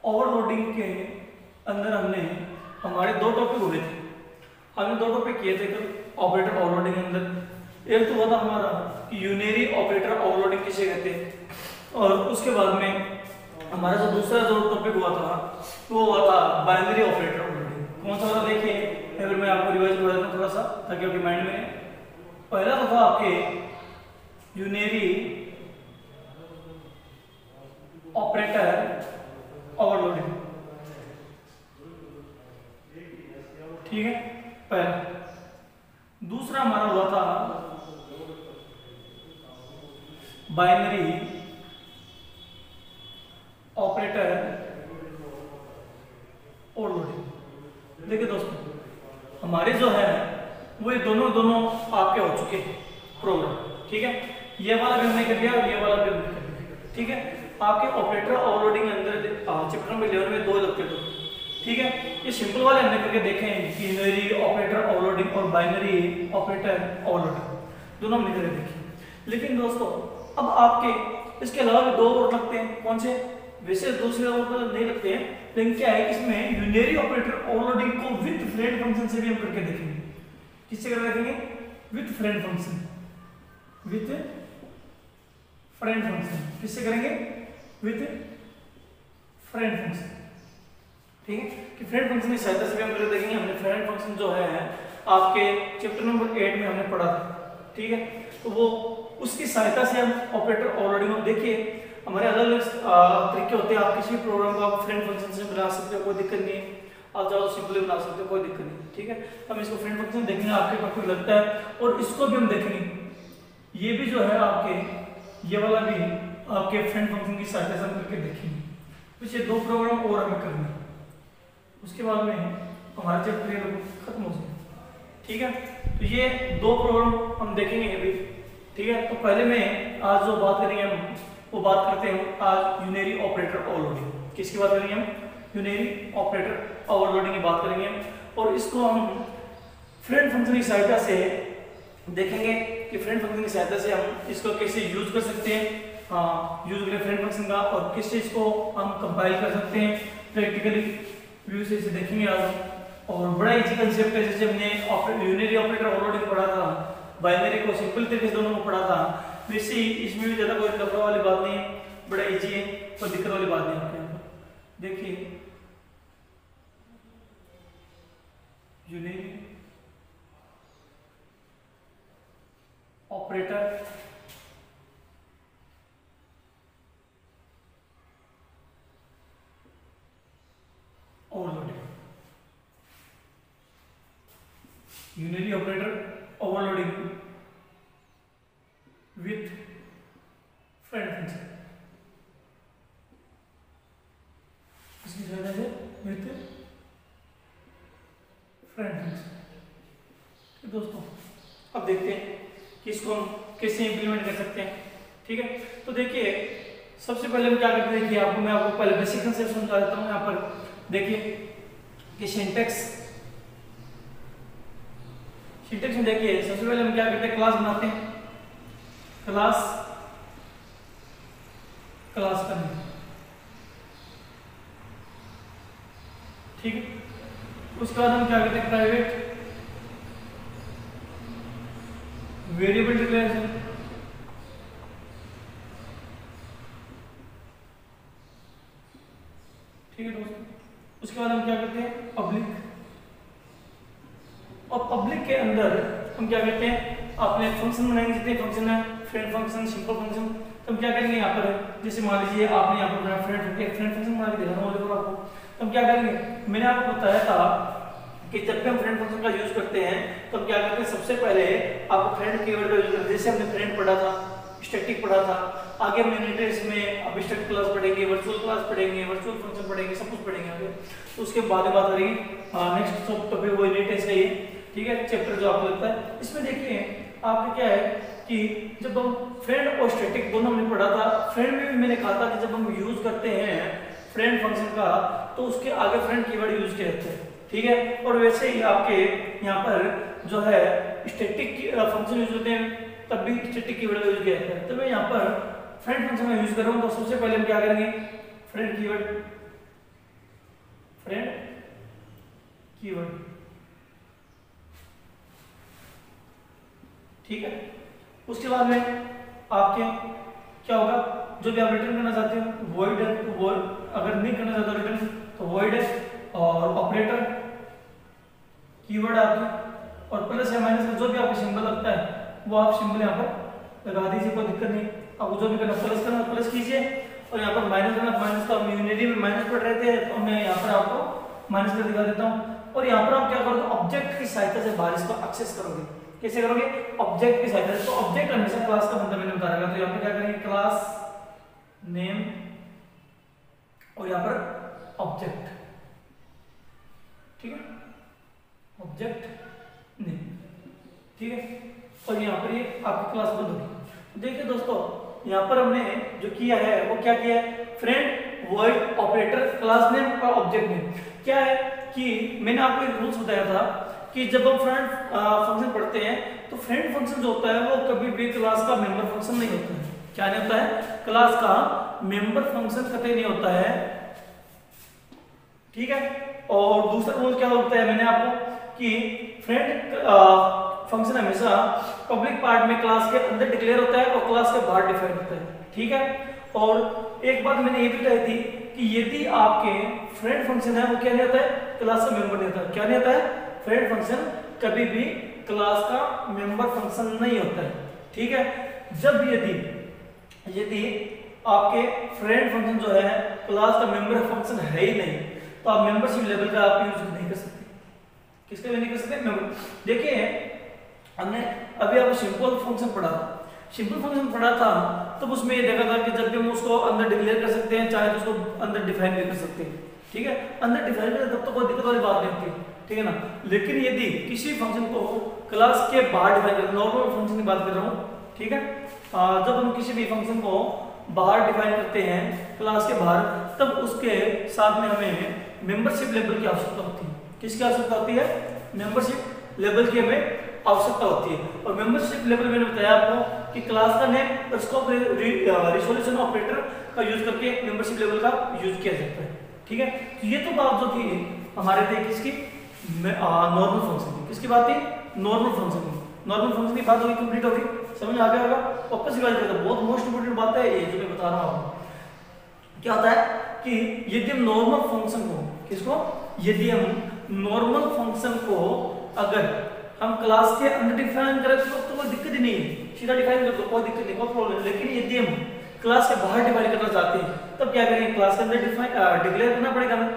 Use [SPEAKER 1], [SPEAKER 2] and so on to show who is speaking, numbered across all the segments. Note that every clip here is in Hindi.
[SPEAKER 1] ओवरलोडिंग के अंदर हमने हमारे दो टॉपिक हुए थे। हमने दो टॉपिक किए थे ऑपरेटर ओवरलोडिंग के अंदर। एक तो हुआ था हमारा यूनियरी ऑपरेटर ओवरलोडिंग किसे कहते हैं, और उसके बाद में हमारा जो दूसरा जो टॉपिक हुआ था वो हुआ था बाइनरी ऑपरेटर ओवरलोडिंग। कौन सा वाला देखिए, अगर मैं आपको रिवाइज कर देता हूं थोड़ा सा ताकि आपके माइंड में। पहला तो था आपके यूनियरी ऑपरेटर ओवरलोडिंग, ठीक है पहला। दूसरा हमारा हुआ था बाइनरी ऑपरेटर ओवरलोडिंग। देखिए दोस्तों, हमारे जो है वो ये दोनों आपके हो चुके हैं प्रोग्राम, ठीक है। ये वाला भी हमने कर दिया और ये वाला भी हमने कर दिया, ठीक है। आपके ऑपरेटर ओवरलोडिंग के अंदर चैप्टर नंबर 11 में दो लगते थे, ठीक है। ये सिंपल वाले हमने करके देखे हैं कि यूनियरी ऑपरेटर ओवरलोडिंग और बाइनरी ऑपरेटर ओवरलोडिंग दोनों हमने करके देखे। लेकिन दोस्तों अब आपके इसके अलावा भी दो और लगते हैं। कौन से? वैसे दूसरे और नहीं लगते हैं, लेकिन क्या है इसमें यूनियरी ऑपरेटर ओवरलोडिंग को विद फ्रेंड फंक्शन से भी हम करके देखेंगे। किससे करके देखेंगे? With friend function, with friend function. किससे करेंगे? विद फ्रेंड फंक्शन, ठीक है। कि फ्रेंड फंक्शन की सहायता से भी हम करके देखेंगे। हमने फ्रेंड फंक्शन जो है आपके चैप्टर नंबर 8 में हमने पढ़ा था, ठीक है। तो वो उसकी सहायता से हम ऑपरेटर ओवरलोडिंग को देखिए। हमारे अलग अलग तरीके होते हैं। आप किसी भी प्रोग्राम को आप फ्रेंड फंक्शन से बना सकते हो, कोई दिक्कत नहीं है। आप चाहो सिंपली बना सकते हो, कोई दिक्कत नहीं, ठीक है। हम इसको फ्रेंड फंक्शन देखेंगे, आपके पास कोई लगता है, और इसको भी हम देखेंगे। ये भी जो है आपके ये वाला भी आपके फ्रेंड फंक्शन की सहायता से हम करके देखेंगे। कुछ ये दो प्रोग्राम और हमें करने हैं, उसके बाद में हमारा चैप्टर खत्म हो जाएगा, ठीक है। तो ये दो प्रोग्राम हम देखेंगे अभी, ठीक है। तो पहले में आज जो बात करेंगे हम वो बात करते हैं आज यूनियरी ऑपरेटर ओवरलोडिंग। किसकी बात करेंगे हम? यूनियरी ऑपरेटर ओवरलोडिंग की बात करेंगे, और इसको हम फ्रेंड फंक्शन की सहायता से देखेंगे कि फ्रेंड फंक्शन की सहायता से हम इसको कैसे यूज कर सकते हैं, यूज करें फ्रेंड फंक्शन का, और किससे इसको हम कंपाइल कर सकते हैं प्रैक्टिकली व्यू से इसे देखेंगे आज। और बड़ा इजी कंसेप्ट है, जैसे हमने यूनियरी ऑपरेटर ओवरलोडिंग पढ़ा था, बाइनरी को सिंपल तरीके से दोनों को पढ़ा था, वैसे ही इसमें भी ज्यादा कोई लफड़ा वाली बात नहीं है, बड़ा इजी है, कोई दिक्कत वाली बात नहीं आपके यहाँ पर। देखिए unary operator overloading, unary operator overloading with friend function. इसकी सहायता से विथ फ्रेंड फंक्शन। दोस्तों अब देखते हैं कि इसको हम कैसे इंप्लीमेंट कर सकते हैं, ठीक है। तो देखिए सबसे पहले हम क्या करते हैं, देखिए आपको मैं आपको पहले बेसिक कंसेप्ट समझा देता हूँ। यहाँ पर देखिए कि सिंटैक्स में देखिए सबसे पहले हम क्या करते हैं, क्लास बनाते हैं। क्लास करने, ठीक है। उसके बाद हम क्या करते हैं, प्राइवेट वेरिएबल डिक्लेरेशन, ठीक है दोस्तों। उसके बाद हम क्या करते हैं, पब्लिक, और पब्लिक के अंदर हम क्या करते हैं, अपने फंक्शन बनाएंगे, जितने फंक्शन है, फ्रेंड फंक्शन, सिंपल फंक्शन। तो हम क्या करेंगे यहाँ पर, जैसे मान लीजिए आपने यहाँ पर फ्रेंड फंक्शन बना के दिखाना होगा आपको। तो हम क्या करेंगे, मैंने आपको बताया था कि जब भी हम फ्रेंड फंक्शन का यूज करते हैं तो हम क्या करते हैं, सबसे पहले आप फ्रेंड कीवर्ड का यूज करते हैं। जैसे हमने फ्रेंड पढ़ा था, स्टैटिक पढ़ा था, आगे हम यूनिट्स में अब स्टैटिक क्लास पढ़ेंगे, वर्चुअल क्लास पढ़ेंगे, वर्चुअल फंक्शन पढ़ेंगे, सब कुछ पढ़ेंगे आगे। तो उसके बाद बात करेंगे नेक्स्ट टॉपिक वो यूनिट्स का ही, ठीक है, चैप्टर जो आपको लगता है। इसमें देखिए आपको क्या है कि जब हम फ्रेंड और स्टैटिक दोनों हमने पढ़ा था, फ्रेंड में भी मैंने कहा था कि जब हम यूज करते हैं फ्रेंड फंक्शन का तो उसके आगे फ्रेंड कीवर्ड यूज किए जाते हैं, ठीक है। और वैसे ही आपके यहाँ पर जो है स्टैटिक फंक्शन यूज होते हैं, तब भी स्टैटिक कीवर्ड यूज किया जाता है। तो मैं यहाँ पर फ्रेंड फंक्शन का यूज कर रहा हूँ, तो सबसे पहले हम क्या करेंगे, फ्रेंड कीवर्ड फ्रेंड कीवर्ड, ठीक है। उसके बाद में आपके क्या होगा, जो भी आप रिटर्न करना चाहते हो वॉइड है, तो वो अगर नहीं करना चाहते रिटर्न तो वॉइड है, और ऑपरेटर कीवर्ड आपकी, और प्लस या माइनस का जो भी आपको सिंबल लगता है वो आप सिंबल यहाँ पर लगा दीजिए, कोई दिक्कत नहीं। आपको जो भी करना प्लस करना प्लस कीजिए, और यहाँ पर माइनस करना माइनस, तो यूनिटी में माइनस पढ़ रहे थे तो मैं यहाँ पर आपको माइनस कर दिखा देता हूँ। और यहाँ पर आप क्या करोगे, ऑब्जेक्ट की सहायता से बाहर इसको एक्सेस करोगे। कैसे करोगे, ऑब्जेक्ट की सहायता से। तो ऑब्जेक्ट हमेशा क्लास का मतलब मैंने बताया, तो यहाँ पे क्या करेंगे, क्लास नेम और यहाँ पर ऑब्जेक्ट, ठीक है, ऑब्जेक्ट नेम, ठीक है। और यहाँ पर ये आपकी क्लास बंद होगी। देखिए दोस्तों, यहाँ पर हमने जो किया है वो क्या किया है, friend void operator class name और ऑब्जेक्ट नेम। क्या है कि मैंने आपको एक रूल्स बताया था कि जब हम फ्रेंड फंक्शन पढ़ते हैं तो फ्रेंड फंक्शन जो होता है वो कभी भी क्लास का मेंबर फंक्शन नहीं होता है। क्या नहीं होता है, क्लास का मेंबर फंक्शन कतई नहीं होता है, ठीक है। और दूसरा रूल क्या होता है, मैंने आपको कि फ्रेंड फंक्शन हमेशा पब्लिक पार्ट में क्लास के अंदर डिक्लेयर होता है और क्लास के बाहर डिफाइन होता है, ठीक है। और एक बात मैंने ये भी बताई थी कि यदि आपके फ्रेंड फंक्शन है वो क्या नहीं होता है, क्लास का मेंबर नहीं होता। क्या नहीं होता है, फ्रेंड फंक्शन कभी भी क्लास का मेंबर फंक्शन नहीं होता है, ठीक है। जब यदि आपके फ्रेंड फंक्शन जो है क्लास का मेंबर फंक्शन है ही नहीं, तो आप मेंबरशिप लेवल का आप यूज नहीं कर सकते। किसका भी नहीं कर सकते। देखिए हमने अभी आपको सिंपल फंक्शन पढ़ा, सिंपल फंक्शन पढ़ा था तब उसमें ये देखा था कि जब भी हम उसको अंदर डिक्लेयर कर सकते हैं, चाहे तो उसको अंदर डिफाइन भी कर सकते हैं, ठीक है। अंदर डिफाइन करें तब तो कोई दिक्कत वाली बात नहीं होती, ठीक है ना। लेकिन यदि किसी फंक्शन को क्लास के बाहर डिफाइन कर, नॉर्मल फंक्शन की बात कर रहा हूँ, ठीक है, जब हम किसी भी फंक्शन को बाहर डिफाइन करते हैं क्लास के बाहर, तब उसके साथ में हमें मेंबरशिप लेवल की आवश्यकता होती है। किसकी आवश्यकता होती है, मेंबरशिप लेवल की हमें आवश्यकता होती है। और मेंबरशिप लेवल मैंने बताया आपको कि क्लास का नेम और स्कोप रिजोल्यूशन ऑपरेटर का यूज करके मेंबरशिप लेवल का यूज किया जाता है, ठीक है। तो ये तो बात जो थी हमारे थे किसकी, नॉर्मल फंक्शन की। किसकी बात थी, नॉर्मल फंक्शन की। नॉर्मल फंक्शन की बात होगी, कंप्लीट होगी, समझ आ गया होगा। वापस रिवाइज करते हैं, बहुत मोस्ट इंपोर्टेंट बात है ये जो मैं बता रहा हूँ। क्या होता है कि यदि हम नॉर्मल फंक्शन को, किसको, यदि हम नॉर्मल फंक्शन को अगर हम क्लास के अंदर डिफाइन करें तो कोई दिक्कत ही नहीं है, सीधा डिफाइन कर दो, कोई दिक्कत नहीं, कोई प्रॉब्लम। लेकिन यदि हम क्लास के बाहर डिफाइन करना चाहते हैं तब क्या करेंगे, क्लास के अंदर डिक्लेयर करना पड़ेगा हमें।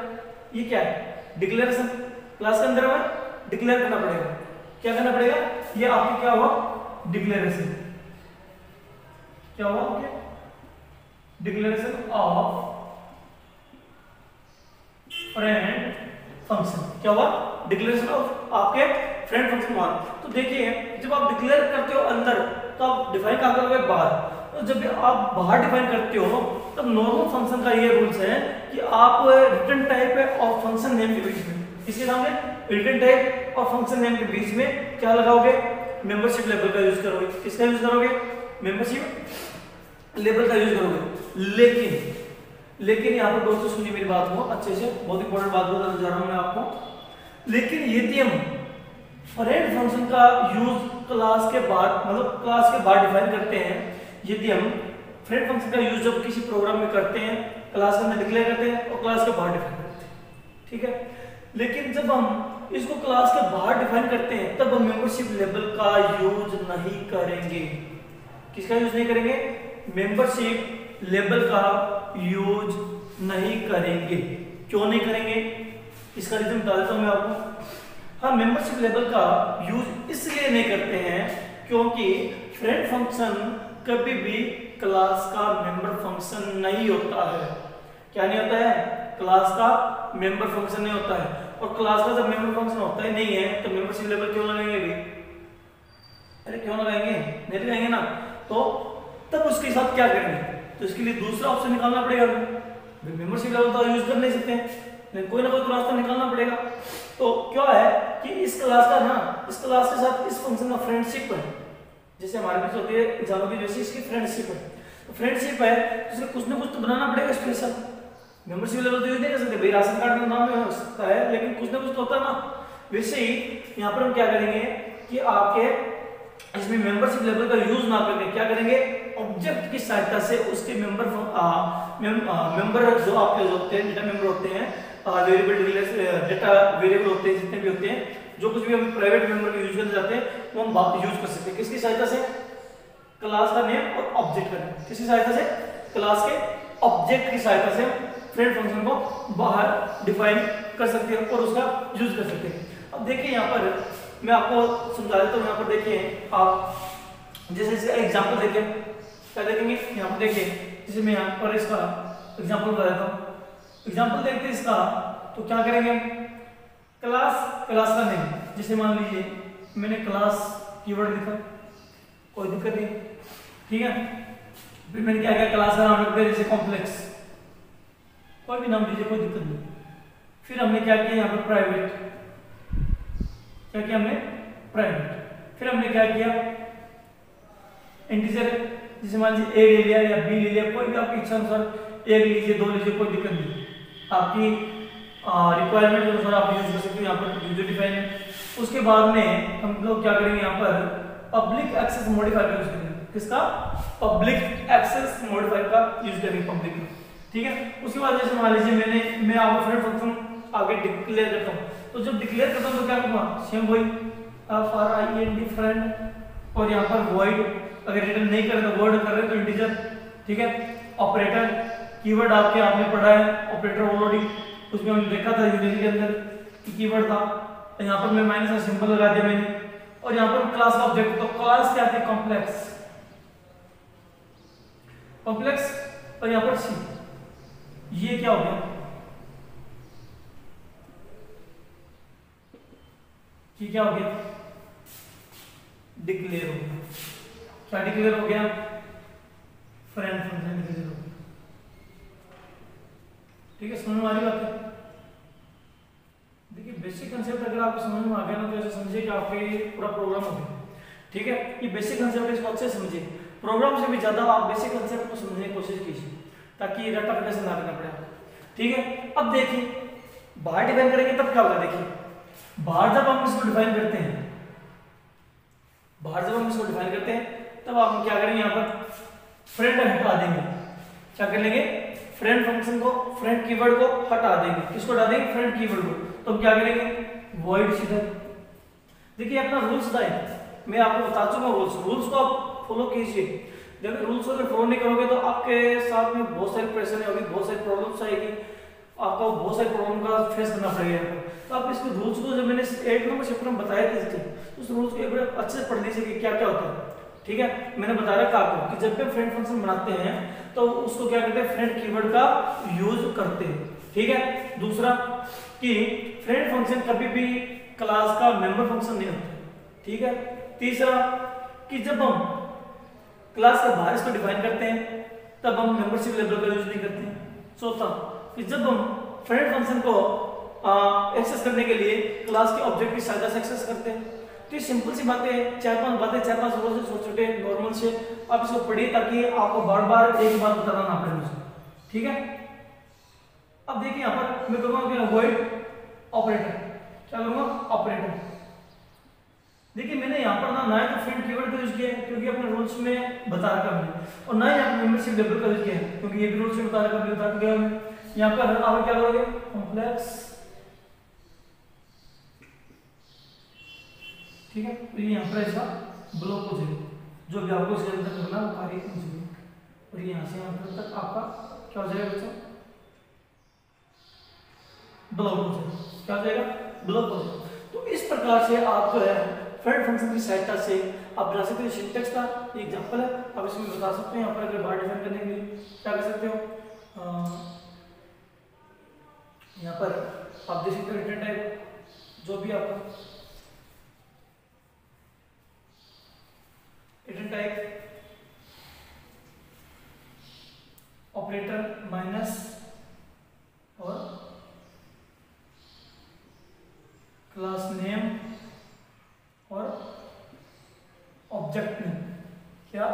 [SPEAKER 1] ये क्या है, डिक्लेरेशन, क्लास के अंदर हमें डिक्लेयर करना पड़ेगा। क्या करना पड़ेगा, ये आपके क्या हुआ, डिक्लेरेशन, क्या हुआ आपके, डिक्लेरेशन ऑफ फ्रेंड फंक्शन। क्या हुआ, डिक्लेरेशन ऑफ आपके फ्रेंड फंक्शन वन। तो देखिए जब आप डिक्लेयर करते हो अंदर तो आप डिफाइन कहां करोगे, बाहर। तो जब आप बाहर डिफाइन करते हो तब नॉर्मल फंक्शन का ये रूल्स है कि आप रिटर्न टाइप और फंक्शन नेम के बीच में, इसके सामने रिटर्न टाइप और फंक्शन नेम के बीच में क्या लगाओगे, मेंबरशिप लेवल का यूज करोगे। किसका यूज करोगे, मेंबरशिप लेवल का यूज करोगे। लेकिन यहाँ पर दोस्तों सुनिए मेरी बात को अच्छे से, बहुत इंपॉर्टेंट बात बताने जा रहा हूं मैं आपको। लेकिन यदि हम फ्रेंड फंक्शन का यूज क्लास के बाहर, मतलब क्लास के बाहर डिफाइन करते हैं, यदि हम फ्रेंड फंक्शन का यूज जब किसी प्रोग्राम में करते हैं, क्लास के अंदर डिक्लेयर करते हैं और क्लास के बाहर डिफाइन करते हैं, ठीक है। लेकिन जब हम इसको क्लास के बाहर डिफाइन करते हैं तब हम मेंबरशिप लेवल का यूज नहीं करेंगे। किसका यूज नहीं करेंगे, मेंबरशिप लेवल का यूज नहीं करेंगे। क्यों नहीं करेंगे, इसका रीजन बता देता हूं मैं आपको। हम मेंबरशिप लेवल का यूज इसलिए नहीं करते हैं क्योंकि फ्रेंड फंक्शन कभी भी क्लास का मेंबर फंक्शन नहीं होता है। क्या नहीं होता है, क्लास का मेंबर फंक्शन नहीं होता है। और क्लास का जब मेंबर फंक्शन होता ही नहीं है तो मेंबरशिप लेवल क्यों लगाएंगे भी, अरे क्यों लगाएंगे, नहीं लगाएंगे ना। तो तब उसके साथ क्या करेंगे, तो इसके लिए दूसरा ऑप्शन निकालना पड़ेगा। मेंबरशिप लेवल तो यूज कर नहीं सकते हैं, लेकिन कोई ना कोई रास्ता निकालना पड़ेगा। तो क्या है कि इस क्लास का ना, इस क्लास के साथ इस फंक्शन का फ्रेंडशिप है, जैसे हमारे बीच होती है एग्जाम की, जैसे इसकी फ्रेंडशिप है। तो फ्रेंडशिप है तो इसमें कुछ ना कुछ तो बनाना पड़ेगा स्पेशल। मेंबरशिप लेवल तो यूज नहीं कर सकते भाई, राशन कार्ड में नाम हो सकता है लेकिन कुछ ना कुछ तो होता है ना। वैसे ही यहाँ पर हम क्या करेंगे कि आपके इसमें मेंबरशिप लेवल का यूज ना करके क्या करेंगे, ऑब्जेक्ट की सहायता से उसके मेंबर जो आपके होते हैं, डेटा मेंबर होते हैं, वेरिएबल डेटा वेरिएबल होते हैं, जितने भी होते हैं, जो कुछ भी हम प्राइवेट मेंबर का यूज करना चाहते हैं वो हम यूज कर सकते हैं। किसकी सहायता से, क्लास का नेम और ऑब्जेक्ट का नेम। किसकी सहायता से, क्लास के ऑब्जेक्ट की सहायता से फ्रेंड फंक्शन को बाहर डिफाइन कर सकते हैं और उसका यूज कर सकते हैं। अब देखिए यहाँ पर मैं आपको समझा देता हूँ। यहाँ पर देखिए आप जैसे इसका एग्जांपल देखें, क्या देखेंगे यहाँ पर देखिए, जैसे मैं यहाँ पर इसका एग्जांपल बता देता हूँ। एग्जांपल देखते हैं इसका, तो क्या करेंगे, क्लास का नेम, जैसे मान लीजिए मैंने क्लास कीवर्ड लिखा, कोई दिक्कत नहीं, ठीक है। फिर मैंने क्या किया, क्लास का नाम रख दिया जैसे कॉम्प्लेक्स, कोई भी नाम दीजिए कोई दिक्कत नहीं। फिर हमने क्या किया यहाँ पर प्राइवेट, क्या किया हमने प्राइवेट। फिर हमने क्या किया इंटीजर, जैसे मान लीजिए ए ले लिया या बी ले लिया, कोई भी आपकी इच्छा अनुसार एक लीजिए दो लीजिए, कोई दिक्कत नहीं, आपकी रिक्वायरमेंट के अनुसार आप यूज कर सकते हो। यहाँ पर यूजर डिफाइन है। उसके बाद में हम लोग क्या करेंगे, यहाँ पर पब्लिक एक्सेस मॉडिफायर का यूज करेंगे। किसका, पब्लिक एक्सेस मॉडिफायर का यूज करेंगे, पब्लिक में, ठीक है। उसके बाद जैसे मान लीजिए मैं आपको फ्रेंड फंक्शन आगे डिक्लेयर करता हूँ, तो जब डिक्लेयर करता हूँ तो क्या करूँगा, सेम वही friend फ्रेंड, और यहाँ पर void अगर रिटर्न नहीं करे तो वर्ड कर रहे तो इंटीजर, ठीक है। ऑपरेटर कीवर्ड आपने पढ़ा है, ऑपरेटर ऑलरेडी उसमें हमने देखा था यूनिटी के अंदर कि कीवर्ड था। तो यहाँ पर मैं माइनस का सिंबल लगा दिया मैंने, और यहाँ पर क्लास का ऑब्जेक्ट, तो क्लास क्या थी, कॉम्प्लेक्स, और यहाँ पर सी, ये क्या हो गया, ये क्या हो गया, डिक्लेयर हो गया। क्या डिक्लेयर हो गया, फ्रेंड फंक्शन डिक्लेयर हो गया, ठीक है। समझ में आ रही बात है। देखिए बेसिक कंसेप्ट अगर आपको समझ में आ गया ना, तो ऐसे समझिए कि आपका ये पूरा प्रोग्राम हो गया, ठीक है। ये बेसिक कंसेप्ट इसको अच्छे से समझिए, प्रोग्राम से भी ज्यादा आप बेसिक कंसेप्ट को समझने की कोशिश कीजिए, ताकि रट्टा रट्टा से ना करना पड़े, ठीक है। अब देखिए बाहर डिफाइन करेंगे तब क्या होगा, देखिए बाहर जब हम इसको डिफाइन करते हैं, तब आप क्या करेंगे, यहाँ पर फ्रेंड हटा देंगे। क्या कर लेंगे, फ्रेंड फंक्शन को, फ्रेंड कीवर्ड को हटा देंगे। किसको हटा देंगे, फ्रेंड कीवर्ड को। तो हम क्या करेंगे, void सीधा। देखिए अपना रूल्स था, मैं आपको बता चुका हूँ रूल्स को आप फॉलो कीजिए। जब रूल्स को अगर फॉलो नहीं करोगे तो आपके साथ में बहुत सारी परेशानी होगी, बहुत सारी प्रॉब्लम्स आएगी, आपको बहुत सारी प्रॉब्लम का फेस करना पड़ेगा। तो आप इसके रूल्स को, जब मैंने 8 नंबर चैप्टर में बताया था, उस रूल्स को एक बार अच्छे से पढ़ लीजिए कि क्या क्या होता है, ठीक है। मैंने बता रखा आपको कि जब भी फ्रेंड फंक्शन बनाते हैं तो उसको क्या करते हैं, फ्रेंड कीवर्ड का यूज करते हैं, ठीक है। दूसरा कि फ्रेंड फंक्शन कभी भी क्लास का मेंबर फंक्शन नहीं होता, ठीक है। तीसरा कि जब हम क्लास के बाहर इसको डिफाइन करते हैं तब हम मेंबरशिप लेवल का यूज नहीं करते हैं। चौथा कि जब हम फ्रेंड फंक्शन को एक्सेस करने के लिए क्लास के ऑब्जेक्ट की सहायता से एक्सेस करते हैं। तो ये सिंपल सी बातें, चार पांच रोज से छोटे नॉर्मल से आप इसको पढ़िए, ताकि आपको बार बार एक बात बताना ना पड़े मुझे, ठीक है। अब देखिए यहाँ पर मैं करूँगा void ऑपरेटर, क्या करूँगा, ऑपरेटर। देखिए मैंने यहाँ पर ना तो फ्रेंड कीवर्ड का यूज किया है क्योंकि अपने रूल्स में बता रखा हमने, और ना ही यहाँ मेंबरशिप लेवल का यूज किया है क्योंकि ये भी रूल्स में बता रखा हमने। यहाँ पर आप क्या करोगे, कॉम्प्लेक्स, ठीक है। तो ये यहाँ पर ऐसा ब्लॉक हो जाएगा, जो भी आपको इसके अंदर करना वो कार्य कीजिए, और यहाँ से यहाँ तक आपका क्या हो जाएगा बच्चों, ब्लॉक हो जाएगा। क्या हो जाएगा, ब्लॉक हो जाएगा। तो इस प्रकार से आप जो है फ्रेंड फंक्शन की सहायता से आप बना सकते हो। सिंटेक्स का एग्जांपल है, आप इसमें बता सकते हो। यहाँ पर अगर बार डिफाइन करने के लिए क्या कर सकते हो, यहाँ पर आप देख सकते हो रिटर्न टाइप, जो भी आपका रिटर्न टाइप ऑपरेटर माइनस और क्लास नेम और ऑब्जेक्ट नेम, क्या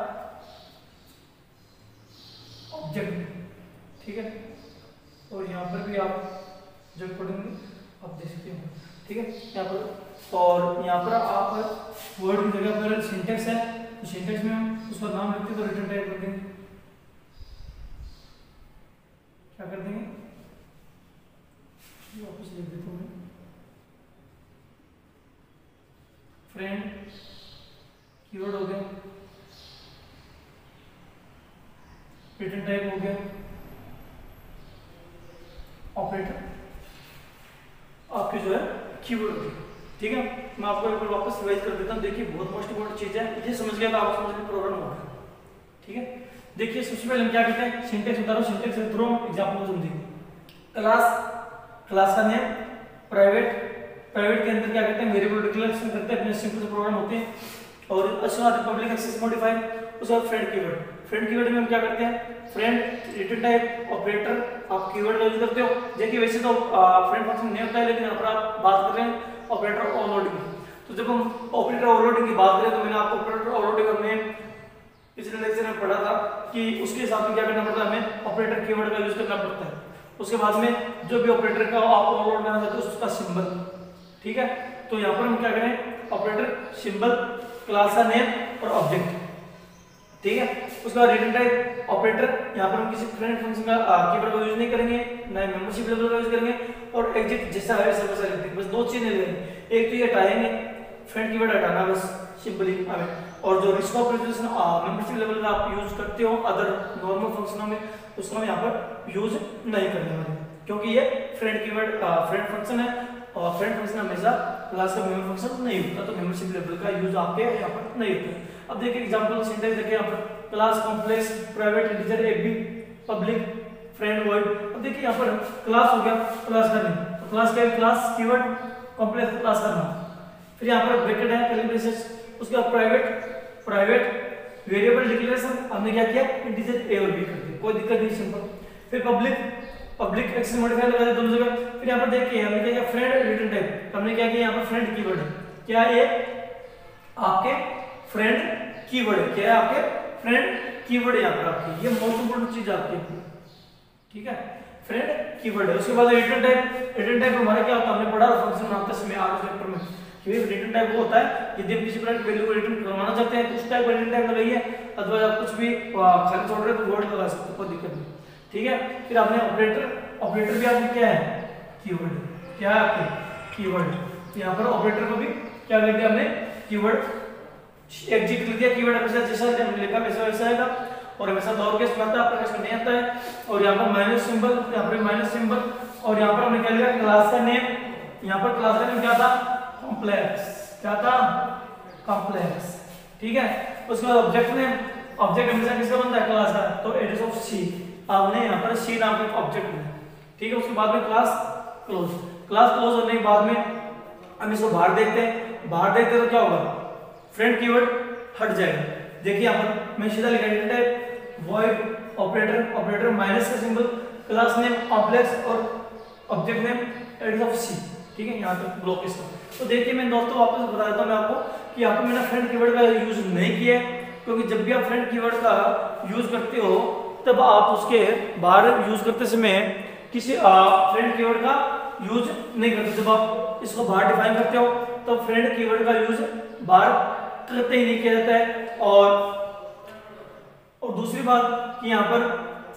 [SPEAKER 1] ऑब्जेक्ट नेम, ठीक है। और यहाँ पर भी आप जो पढ़ेंगे आप देख सकते हो, ठीक है। यहाँ पर और यहाँ पर आप वर्ड की जगह पर सिंटेक्स है, तो सिंटेक्स में हम उसका नाम लिखते तो रिटर्न टाइप कर देंगे। क्या कर देंगे, वापस लिख देता हूँ मैं, फ्रेंड कीवर्ड हो गया, रिटर्न टाइप हो गया, ऑपरेटर आपके जो है कीवर्ड होगी, ठीक है। मैं आपको एक बार वापस रिवाइज कर देता हूँ। देखिए बहुत मोस्ट इंपोर्टेंट चीज है, ये समझ गया तो आप समझ में प्रॉब्लम होगा, ठीक है। देखिए सबसे पहले हम क्या करते हैं, सिंटेक्स बता रहा हूँ, सिंटेक्स के थ्रू एग्जांपल समझेंगे। क्लास का नेम, प्राइवेट के अंदर क्या करते हैं, वेरिएबल डिक्लेरेशन करते हैं, अपने सिंपल से प्रोग्राम होते हैं। और उसके बाद पब्लिक एक्सेस मॉडिफायर, उसके बाद फ्रेंड कीवर्ड में हम क्या करते हैं, फ्रेंड रिटर्न टाइप ऑपरेटर आप कीवर्ड का यूज करते हो। देखिए वैसे तो फ्रेंड फंक्शन नहीं होता है, लेकिन यहाँ पर आप बात कर रहे हैं ऑपरेटर ओवरलोडिंग की। तो जब हम ऑपरेटर ओवरलोडिंग की बात करें तो मैंने आपको ऑपरेटर ओवरलोडिंग में पिछले लेक्चर में पढ़ा था कि उसके हिसाब से क्या करना पड़ता है, हमें ऑपरेटर कीवर्ड का यूज करना पड़ता है। उसके बाद में जो भी ऑपरेटर का आप ओवरलोड करना चाहते हो उसका सिंबल, ठीक है। तो यहाँ पर हम क्या करें, ऑपरेटर, सिंबल, क्लास का नेम और ऑब्जेक्ट, ठीक है। उसके बाद रिटर्न टाइप ऑपरेटर, यहाँ पर हम किसी फ्रेंड फंक्शन का कीवर्ड का यूज नहीं करेंगे, ना मेंबरशिप लेवल का यूज करेंगे, और एग्जिट जैसा है वैसा वैसा लिखेंगे। बस दो चीजें लेंगे, एक तो ये हटाएंगे फ्रेंड कीवर्ड हटाना बस सिंपली हमें, और जो रिस्क ऑपरेशन मेंबरशिप लेवल का आप यूज करते हो अदर नॉर्मल फंक्शनों में, उसको हम यहाँ पर यूज नहीं करने वाले, क्योंकि ये फ्रेंड कीवर्ड फ्रेंड फंक्शन है, और फ्रेंड फंक्शन हमेशा क्लास का मेंबर फंक्शन नहीं होता, तो मेंबरशिप लेवल का यूज आपके यहाँ पर नहीं होता। अब देखिए एग्जांपल सिंटैक्स देखिए यहाँ पर, class complex private integer A B public friend void. अब देखिए यहाँ पर क्लास हो गया, क्लास का नेम, तो क्लास क्या है, क्लास कीवर्ड, कॉम्प्लेक्स क्लास का नाम, फिर यहाँ पर ब्रैकेट है कर्ली ब्रेसेस, उसके बाद प्राइवेट वेरिएबल डिक्लेरेशन हमने क्या किया, इंटीजर ए और बी कर दिया, कोई दिक्कत नहीं, सिंपल। फिर पब्लिक एक्सेस मॉडिफायर लगा दिया दोनों जगह। फिर यहाँ पर देखिए हमने क्या किया, फ्रेंड रिटर्न टाइप, हमने क्या किया यहाँ पर फ्रेंड कीवर्ड है, क्या ये आपके फ्रेंड कीवर्ड है, क्या है आपके फ्रेंड कीवर्ड है यहाँ पर आपकी, ये मोस्ट इंपोर्टेंट चीज आपकी, ठीक है, फ्रेंड कीवर्ड है। उसके बाद रिटर्न टाइप हमारा क्या होता है, हमने पढ़ा फंक्शन बनाते समय आर चैप्टर में कि रिटर्न टाइप वो होता है यदि हम किसी प्रकार की वैल्यू को रिटर्न करवाना चाहते हैं तो उस टाइप का रिटर्न टाइप लगाइए, अथवा आप कुछ भी खाली छोड़ रहे हो तो वर्ड लगा सकते हो, कोई दिक्कत नहीं, ठीक है। फिर आपने ऑपरेटर भी आपने क्या है, कीवर्ड, क्या है आपके कीवर्ड, यहाँ पर ऑपरेटर को भी क्या कर दिया हमने, कीवर्ड एग्जिट कर दिया, कीवर्ड हमेशा जैसा हमने लिखा वैसा वैसा आएगा, और हमेशा लोअर केस में आता है, अपर केस में नहीं आता है। और यहाँ पर माइनस सिंबल, यहाँ पर माइनस सिंबल, और यहाँ पर हमने क्या लिखा, क्लास का नेम, यहाँ पर क्लास का नेम क्या था, कॉम्प्लेक्स, क्या था, कॉम्प्लेक्स, ठीक है। उसके बाद ऑब्जेक्ट नेम, ऑब्जेक्ट हमेशा किसका बनता है, क्लास का, तो एड्रेस ऑफ सी, आपने यहाँ पर सी नाम का ऑब्जेक्ट है, ठीक है। उसके बाद में क्लास क्लोज होने के बाद में हम इसको बाहर देखते हैं तो क्या होगा, फ्रेंड कीवर्ड हट जाएगा। देखिए यहाँ पर मैं सीधा लिखा return type void operator minus का सिंबल, क्लास नेम कॉम्प्लेक्स और ऑब्जेक्ट नेम एड्रेस ऑफ सी, ठीक है, यहाँ तक ब्लॉक इसका। तो देखिए मैं दोस्तों वापस बता देता हूँ मैं आपको कि यहाँ पर मैंने फ्रेंड कीवर्ड का यूज नहीं किया है, क्योंकि जब भी आप फ्रेंड कीवर्ड का यूज करते हो तब आप उसके बाहर यूज करते समय किसी फ्रेंड कीवर्ड का यूज नहीं करते। जब आप इसको बाहर डिफाइन करते हो तो फ्रेंड कीवर्ड का यूज बाहर करते ही नहीं किया जाता है। और दूसरी बात कि यहाँ पर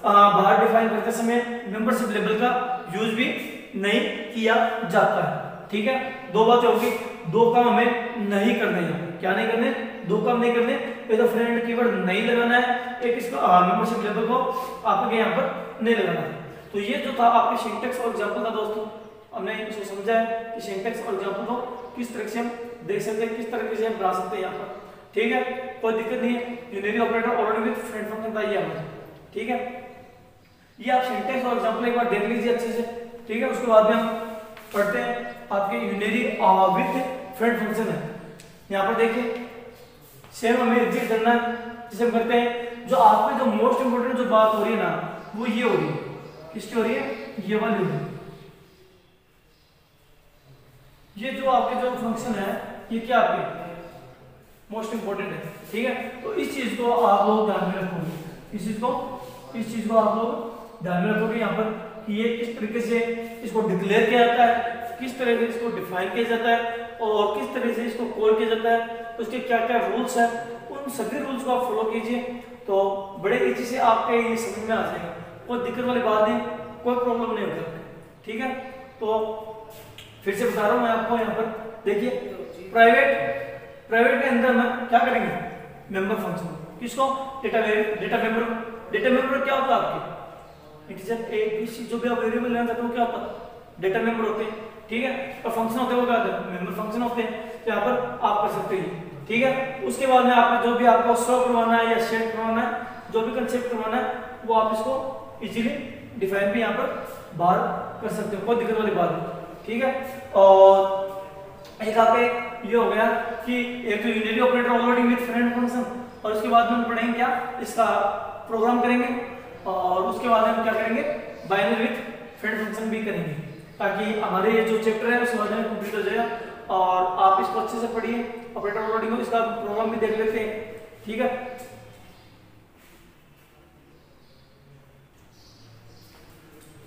[SPEAKER 1] बाहर डिफाइन करते समय मेंबरशिप लेवल का यूज भी नहीं किया जाता है, ठीक है। दो बातें होगी, दो काम हमें नहीं करने हैं, क्या नहीं करने, दो काम नहीं करने, एक तो फ्रेंड कीवर्ड नहीं लगाना है, एक इसका मेंबरशिप लेवल को आपके यहाँ पर नहीं लगाना है। तो ये जो था आपके सिंटैक्स और एग्जांपल था दोस्तों, हमने इसको समझा है कि सिंटैक्स और एग्जांपल को किस तरह से हम देख सकते हैं, किस तरह से हम बना सकते हैं यहाँ पर, ठीक है, कोई दिक्कत नहीं है। Unary operator already with friend function था ये हमारा, ठीक है। ये आप सिंटैक्स और एग्जांपल एक बार देख लीजिए अच्छे से, ठीक है। उसके बाद में हम पढ़ते हैं आपके यूनियरी विद फ्रेंड फंक्शन है। यहाँ पर देखिए सेम हमें एग्जिट करना है, जिसे हम करते हैं, जो आप में जो मोस्ट इंपोर्टेंट जो बात हो रही है ना, वो ये हो रही है, किसकी हो रही है, ये वाली हो रही है। ये जो आपके जो फंक्शन है ये क्या आपके मोस्ट इंपोर्टेंट है, ठीक है। तो इस चीज को आप लोग ध्यान में रखोगे, इस चीज को आप लोग ध्यान में रखोगे। यहाँ पर कि ये किस तरीके से इसको डिक्लेयर किया जाता है, किस तरह से इसको डिफाइन किया जाता है और किस तरह से इसको कॉल किया जाता है, उसके क्या क्या रूल्स है, उन सभी रूल्स को आप फॉलो कीजिए तो बड़े इजी से आपके ये समझ में आ जाएगा। कोई दिक्कत वाली बात नहीं, कोई प्रॉब्लम नहीं होगी, ठीक है। तो फिर से बता रहा हूँ मैं आपको, यहाँ पर देखिए प्राइवेट के अंदर में क्या करेंगे, मेंबर फंक्शन, किसको, डेटा मेंबर क्या होता है आपके इंटीजर ए बी सी जो भी आप वेरिएबल लेना चाहते हो क्या होता है, डेटा मेंबर होते हैं, ठीक है। और फंक्शन होते हैं वो क्या होते हैं, मेंबर फंक्शन होते हैं। तो यहाँ पर आप कर सकते हैं, ठीक है। उसके बाद में आपको जो भी आपको शो करवाना है या शेड करवाना है, जो भी कंसेप्ट करवाना है वो आप इसको इजीली डिफाइन भी यहाँ पर बाहर कर सकते हो, कोई दिक्कत वाली बात नहीं, ठीक है। और एक आप ये हो गया कि एक तो unity operator overloading with friend function, और उसके बाद में हम पढ़ेंगे क्या, इसका प्रोग्राम करेंगे, और उसके बाद हम क्या करेंगे, बाइनरी विद फ्रेंड फंक्शन भी करेंगे, ताकि हमारे ये जो चैप्टर है उसके बाद में कंप्लीट हो जाएगा। और आप इसको अच्छे से पढ़िए, ऑपरेटर ओवरलोडिंग को, इसका प्रोग्राम भी देख लेते हैं, ठीक है।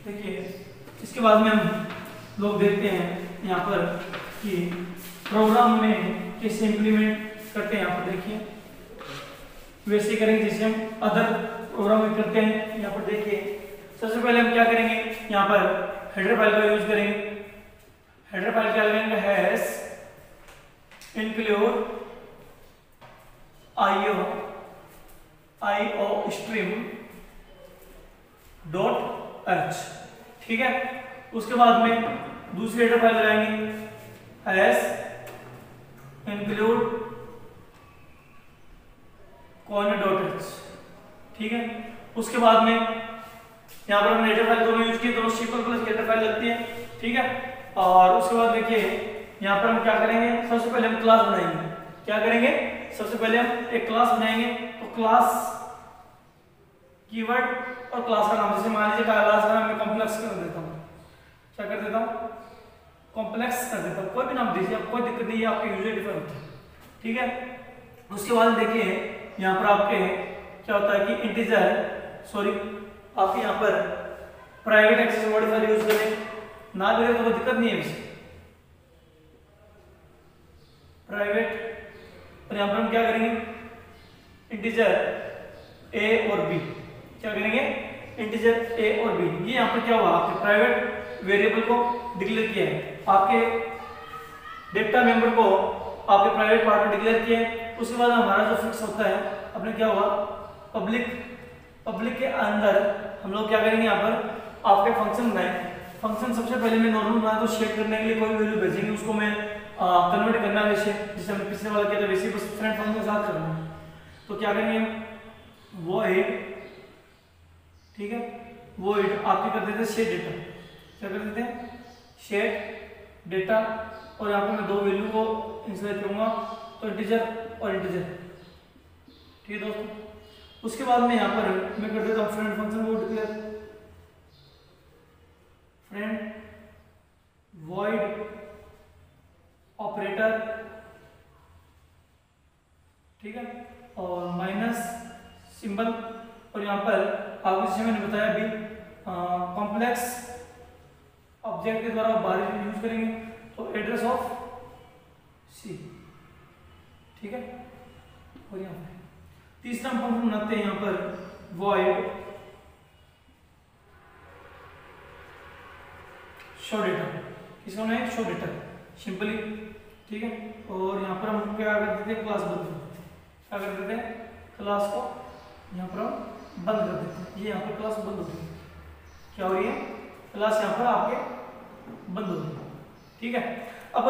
[SPEAKER 1] देखिए इसके बाद में हम लोग देखते हैं यहाँ पर कि प्रोग्राम में कैसे इंप्लीमेंट करते हैं। यहाँ पर देखिए वैसे करेंगे जैसे हम अदर प्रोग्राम में करते हैं। यहाँ पर देखिए सबसे पहले हम क्या करेंगे, यहाँ पर हेडर फाइल का यूज करेंगे। हेडर फाइल क्या लगेंगे, hash include IO stream dot H, ठीक है। उसके बाद में दूसरी हेडर फाइल लगाएंगे, हैश इंक्लूड .h, ठीक है। उसके बाद में यहाँ पर हमने हेडर फाइल दोनों यूज किए, दोनों सिंपल प्लस हेडर फाइल लगती है, ठीक है। और उसके बाद देखिए यहाँ पर हम क्या करेंगे, सबसे पहले हम क्लास बनाएंगे। क्या करेंगे, सबसे पहले हम एक क्लास बनाएंगे। तो क्लास कीवर्ड और क्लास का नाम, जैसे मान लीजिए क्लास का नाम मैं कॉम्प्लेक्स कर देता हूँ, क्या कर देता हूँ, कॉम्प्लेक्स कर देता हूँ, कोई भी नाम दीजिए, अब कोई दिक्कत नहीं है, आपके यूजर डिफर होते हैं, ठीक है। उसके बाद देखिए यहाँ पर आपके क्या होता है कि आपके यहाँ पर प्राइवेट एक्सेस मॉडिफायर यूज करें, ना करें तो कोई दिक्कत नहीं है वैसे, प्राइवेट। और यहाँ पर हम क्या करेंगे, इंटीजर ए और बी, क्या करेंगे, इंटीजर ए और बी। ये यहाँ पर क्या हुआ, आपके प्राइवेट वेरिएबल को डिक्लेयर किया है, आपके डेटा मेंबर को आपके प्राइवेट पार्ट में डिक्लेयर किया है। उसके बाद हमारा जो फिक्स होता है अपने क्या हुआ, पब्लिक के अंदर हम लोग क्या करेंगे, यहाँ पर आपके फंक्शन बनाए। फंक्शन सबसे पहले मैं नॉर्मल बना तो शेयर करने के लिए कोई वैल्यू भेजेंगे, उसको मैं कन्वर्ट करना है वैसे, जैसे हमने पिछले वाला किया था वैसे बस फ्रेंड फंक्शन के साथ करना है। तो क्या करेंगे हम, void, ठीक है, void आपके कर देते हैं शेड डेटा, क्या कर देते हैं, शेड डेटा। और यहाँ पर मैं दो वैल्यू को इंसर्ट करूंगा, तो इंटीजर और इंटीजर, ठीक है दोस्तों। उसके बाद में यहाँ पर मैं कर देता हूँ फ्रेंड फंक्शन को डिक्लेयर, फ्रेंड void ऑपरेटर, ठीक है, और माइनस सिंबल। और यहाँ पर आपको जैसे मैंने बताया अभी कॉम्प्लेक्स ऑब्जेक्ट के द्वारा बाहर यूज करेंगे, तो एड्रेस ऑफ सी, ठीक है। और यहाँ पर तीसरा फंक्शन बनाते हैं यहाँ पर void शो डेटा, किसका नाम है, शो डेटा सिंपली, ठीक है। और यहाँ पर हम क्या कर देते हैं, क्लास बंद कर देते हैं, क्या कर देते हैं, क्लास को यहाँ पर हम बंद कर देते हैं। ये यहाँ पर क्लास बंद हो गई, क्या हो रही है, क्लास यहाँ पर आपके बंद हो गई, ठीक है। अब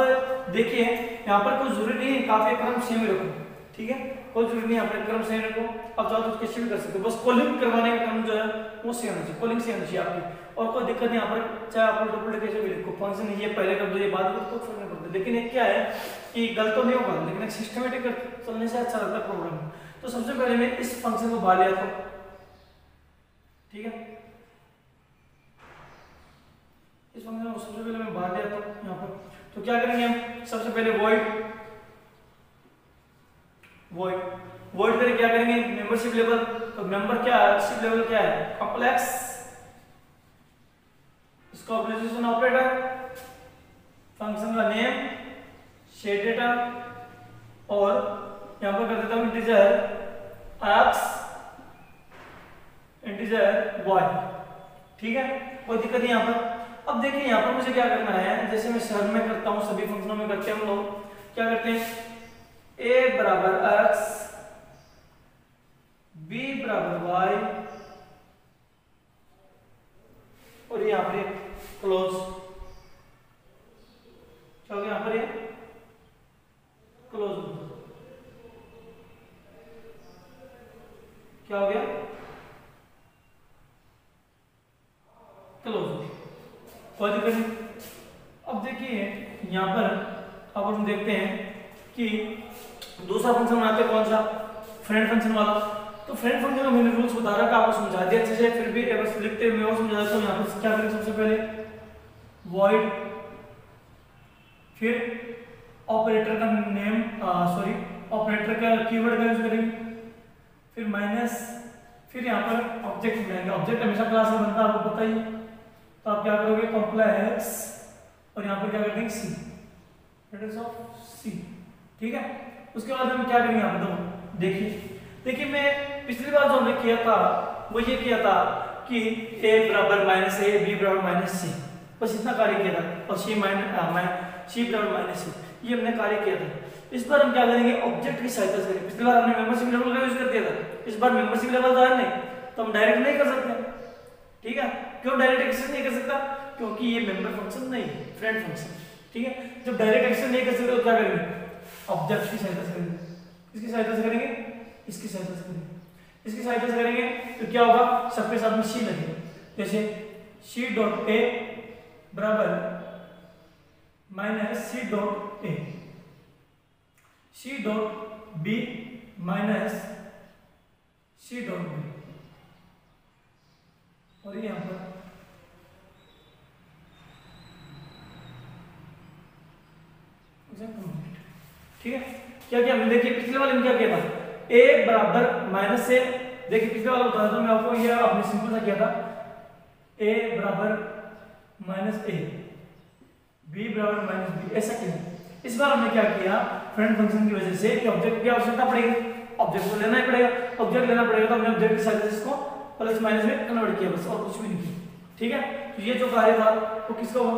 [SPEAKER 1] देखिए यहाँ पर कोई जरूरी नहीं है काफी क्रम सेम रखो, ठीक है, कोई जरूरी नहीं है क्रम सेम रखो, अब चाहो तो कैसे भी कर सकते हो, बस कॉलिंग करवाने का क्रम जो है वो सेम होना चाहिए, कॉलिंग सेम होनी चाहिए आपकी, और कोई दिक्कत नहीं। यहाँ पर चाहे आप डुप्लीकेशन भी लिखो, फंक्शन ये पहले कर दो ये बाद में, तो फर्क नहीं पड़ता। लेकिन एक क्या है कि गलत तो नहीं होगा, लेकिन एक सिस्टमेटिक चलने से अच्छा लगता है प्रोग्राम। तो सबसे पहले मैं इस फंक्शन को बाहर ले आता हूँ, ठीक है, इस फंक्शन को सबसे पहले मैं बाहर ले आता हूँ यहाँ पर। तो क्या करेंगे हम, सबसे पहले void करके क्या करेंगे, मेंबरशिप लेवल। तो मेंबरशिप लेवल क्या है, कॉम्प्लेक्स स्कोपलाइजेशन ऑपरेटर, फंक्शन का नेम, शेड डेटा, और यहां पर कर देता हूं इंटीजर x, इंटीजर y। ठीक है, कोई दिक्कत नहीं यहां पर। अब देखिए यहां पर मुझे क्या करना है, जैसे मैं शहर में करता हूं, सभी फंक्शनों में करते हैं हम लोग, क्या करते हैं, a बराबर x, b बराबर y, और यहां पर क्लोज, क्या हो गया यहां पर ये क्लोज, क्या हो गया क्लोज, कोई दिक्कत नहीं। अब देखिए यहां पर अब हम देखते हैं कि दूसरा फंक्शन बनाते हैं, कौन सा, फ्रेंड फंक्शन वाला। तो फ्रेंड फंक्शन का मैंने रूल्स बता रखा, आपको समझा दिया अच्छे से, फिर भी बस लिखते हुए और समझा देता हूं। यहां पर क्या करेंगे, सबसे पहले void, फिर ऑपरेटर का नेम, सॉरी ऑपरेटर का कीवर्ड का यूज करेंगे, फिर माइनस, फिर यहाँ पर ऑब्जेक्ट बनाएंगे। ऑब्जेक्ट हमेशा क्लास में बनता है, आपको पता ही। तो आप क्या करोगे, कॉम्प्लेक्स, और यहाँ पर क्या कर देंगे सी, एड्रेस ऑफ सी। ठीक है, उसके बाद हम क्या करेंगे यहाँ पर, देखिए मैं पिछली बार जो हमने किया था वो ये किया था कि a बराबर माइनस a, b बराबर माइनस c, बस इतना कार्य किया था, और c बराबर माइनस c, ये हमने कार्य किया था। इस बार हम क्या करेंगे, ऑब्जेक्ट की सहायता से करेंगे। पिछली बार हमने मेंबरशिप लेवल का यूज कर दिया था, इस बार मेंबरशिप लेवल तो है नहीं, तो हम डायरेक्ट नहीं कर सकते। ठीक है, क्यों डायरेक्ट एक्सेस नहीं कर सकता, क्योंकि ये मेंबर फंक्शन नहीं है, फ्रेंड फंक्शन। ठीक है, जब डायरेक्ट एक्सेस नहीं कर सकते तो क्या करेंगे, ऑब्जेक्ट की सहायता से करेंगे। किसकी सहायता से करेंगे, इसकी सहायता से करेंगे। इसकी सहायता से करेंगे तो क्या होगा, सबके साथ में सी लगेगा, जैसे सी डॉट ए बराबर minus C dot A, C dot B minus C dot B, और ये यहां पर ठीक है। क्या किया हमने, देखिए पिछले वाले में क्या किया था, a बराबर माइनस से, देखिए पिछले वाला बता दूं मैं आपको, ये आपने सिंपल सा किया था, a बराबर माइनस a, b बराबर माइनस b, ऐसा किया। इस बार हमने क्या किया, फ्रेंड फंक्शन की वजह से कि ऑब्जेक्ट की आवश्यकता पड़ेगी, ऑब्जेक्ट को लेना ही पड़ेगा, ऑब्जेक्ट लेना पड़ेगा, तो हमने ऑब्जेक्ट की सहायता से इसको प्लस माइनस में कन्वर्ट किया, बस और कुछ भी नहीं किया। ठीक है, तो ये जो कार्य था वो किसका हुआ,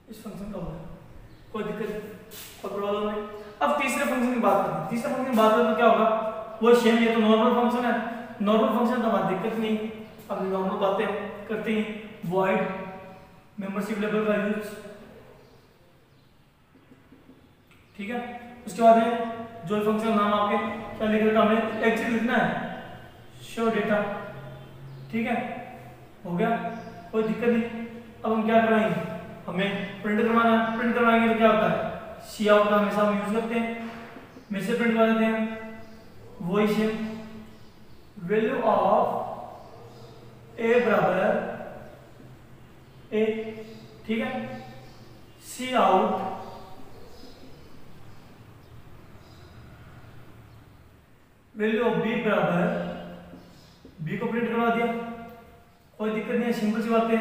[SPEAKER 1] इस फंक्शन का होगा, कोई दिक्कत कोई प्रॉब्लम नहीं। अब तीसरे फंक्शन की बात करते हैं। तीसरे फंक्शन की बात करें तो क्या होगा, वो सेम, ये तो नॉर्मल फंक्शन है, नॉर्मल फंक्शन तो हमारी दिक्कत नहीं, अब नॉर्मल बातें करते हैं। वॉइड मेंबरशिप लेवल का यूज, ठीक है। उसके बाद है जो फंक्शन नाम आपके क्या लिख रखा, हमें एग्जिट लिखना है, शो डेटा, ठीक है, हो गया, कोई दिक्कत नहीं। अब हम क्या कराएंगे, हमें प्रिंट करवाना है, प्रिंट करवाएंगे तो क्या होता है, सी आउट का हमेशा हम यूज करते हैं, में से प्रिंट करवा देते हैं, वही सेम वैल्यू ऑफ ए बराबर ए, ठीक है, सी आउट वैल्यू ऑफ बी बराबर बी को प्रिंट करवा दिया, कोई दिक्कत नहीं है, सिंपल सी बात है।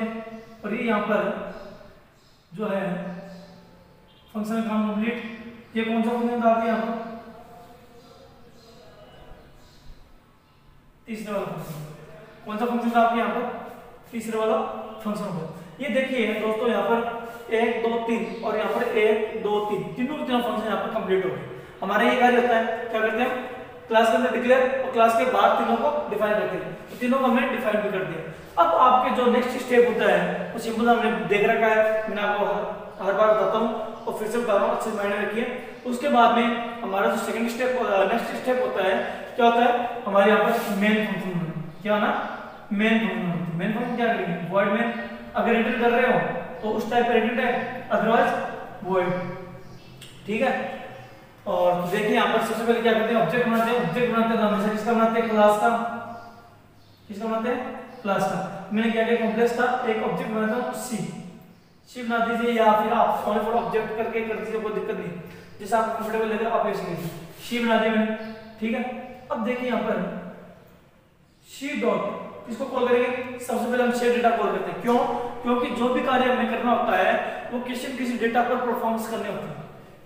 [SPEAKER 1] और ये यहाँ पर जो है फंक्शन का काम कंप्लीट। ये कौन सा फंक्शन था आपके यहाँ पर, तीसरा वाला फंक्शन, कौन सा फंक्शन था आपके यहाँ पर, तीसरा वाला फंक्शन होगा। ये देखिए दोस्तों, यहाँ पर 1 2 3 और यहाँ पर 1 2 3 तीनों के तीनों फंक्शन यहाँ पर कंप्लीट हो गए। हमारा ये कार्य होता है, क्या करते हैं, क्लास के अंदर डिक्लेयर और क्लास के बाहर तीनों को डिफाइन करते हैं, तो तीनों को हमने डिफाइन भी कर दिया। अब आपके जो नेक्स्ट स्टेप होता है वो सिंपल हमने देख रखा है, मैंने आपको हर बार बताता हूँ और फिर से बता रहा हूँ, अच्छे माइंड में रखिए। उसके बाद में हमारा जो सेकंड स्टेप नेक्स्ट स्टेप होता है, क्या होता है, हमारे यहाँ पर मेन फंक्शन, क्या ना, मेन फंक्शन। मेन फंक्शन क्या करेंगे, वॉइड मेन, अगर एडिट कर रहे हो तो उस टाइप का एडिट है, अदरवाइज वॉइड, ठीक है। और देखिए यहाँ पर सबसे पहले क्या करते हैं, ऑब्जेक्ट बनाते हैं। ऑब्जेक्ट बनाते हैं तो हमेशा किसका बनाते हैं, क्लास का, किसका बनाते हैं, क्लास का। मैंने क्या किया, कॉम्प्लेक्स था, एक ऑब्जेक्ट बनाता हूँ सी बना दीजिए, या फिर आप ओनली फॉर ऑब्जेक्ट करके कर दीजिए, कोई दिक्कत नहीं, जैसा आप कंफर्टेबल लगे आप ऐसे कीजिए। सी बना दिया मैंने, ठीक है। अब देखिए यहाँ पर सी डॉट किसको कॉल करेंगे? सबसे पहले हम शेयर डेटा कॉल करते हैं। क्यों? क्योंकि जो भी कार्य हमें करना होता है वो किसी न किसी डेटा पर परफॉर्मेंस करने होते हैं,